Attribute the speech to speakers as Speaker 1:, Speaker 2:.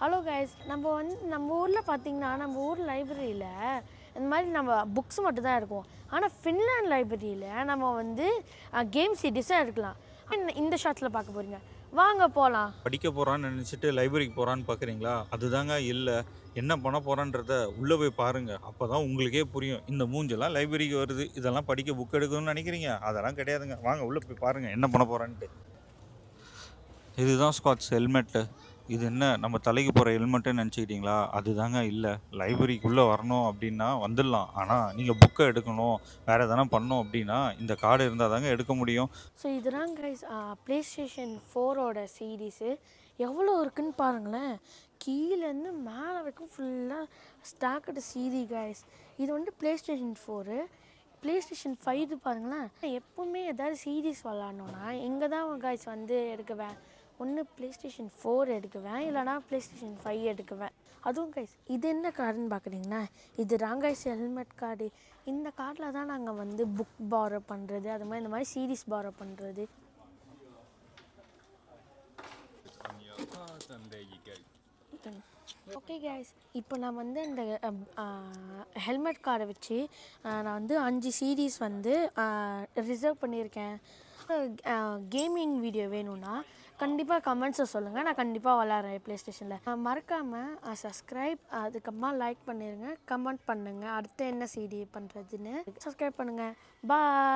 Speaker 1: Hello guys, நம்ம ஊரில் பார்த்தீங்கன்னா நம்ம ஊர் லைப்ரரியில் இந்த மாதிரி நம்ம புக்ஸ் மட்டும் தான் இருக்கும். ஆனால் ஃபின்லாண்ட் லைப்ரரியில் நம்ம கேம் சீரிஸாக இருக்கலாம். இந்த ஷார்ட்ஸில் பார்க்க போகிறீங்க, வாங்க போகலாம்.
Speaker 2: படிக்க போகிறான்னு நினச்சிட்டு லைப்ரரிக்கு போகிறான்னு பார்க்குறீங்களா? அதுதாங்க இல்லை. என்ன பண்ண போகிறான்றத உள்ளே போய் பாருங்கள். அப்போ தான் உங்களுக்கே புரியும். இந்த மூஞ்செல்லாம் லைப்ரரிக்கு வருது, இதெல்லாம் படிக்க புக் எடுக்கணும்னு நினைக்கிறீங்க? அதெல்லாம் கிடையாதுங்க. வாங்க உள்ளே போய் பாருங்கள் என்ன பண்ண போகிறான்ட்டு. இதுதான் ஸ்காட்ஸ் ஹெல்மெட்டு. இது என்ன நம்ம தலைக்கு போகிற ஹெல்மெட்டுன்னு நினச்சிக்கிட்டீங்களா? அதுதாங்க இல்லை. லைப்ரரிக்குள்ளே வரணும் அப்படின்னா வந்துடலாம். ஆனால் நீங்கள் புக்கை எடுக்கணும், வேறு எதனா பண்ணணும் அப்படின்னா இந்த கார்டு இருந்தால் தாங்க எடுக்க முடியும்.
Speaker 1: ஸோ இதுதான் கைஸ் ப்ளே ஸ்டேஷன் 4ஓட சீரீஸு. எவ்வளோ இருக்குன்னு பாருங்களேன். கீழேருந்து மேலே வரைக்கும் ஃபுல்லாக ஸ்டாக்கடு சீரி கைஸ். இது ப்ளே ஸ்டேஷன் 4. ப்ளே ஸ்டேஷன் 5 பாருங்களேன். எப்போவுமே ஏதாவது சீரீஸ் விளாட்ணுன்னா இங்கே தான் கைஸ் எடுக்குவேன். ஒன்று ப்ளே ஸ்டேஷன் 4 எடுக்குவேன், இல்லைனா ப்ளே ஸ்டேஷன் 5 எடுக்குவேன். அதுவும் கைஸ் இது என்ன கார்டுன்னு பார்க்குறீங்கன்னா, இது கைஸ் ஹெல்மெட் கார்டு. இந்த கார்டில் தான் நாங்கள் புக் பாரோ பண்ணுறது, அது மாதிரி இந்த மாதிரி சீரீஸ் பாரோ பண்ணுறது. ஓகே கைஸ், இப்போ நான் இந்த ஹெல்மெட் கார்டை வச்சு நான் 5 சீரீஸ் ரிசர்வ் பண்ணியிருக்கேன். கேமிங் வீடியோ வேணும்னா கண்டிப்பாக கமெண்ட்ஸை சொல்லுங்கள், நான் கண்டிப்பாக விளாட்றேன் ப்ளே ஸ்டேஷனில். மறக்காமல் சப்ஸ்கிரைப், அதுக்கப்புறமா லைக் பண்ணிடுங்க, கமெண்ட் பண்ணுங்கள் அடுத்து என்ன சீடி பண்ணுறதுன்னு. சப்ஸ்கிரைப் பண்ணுங்கள். பாய்.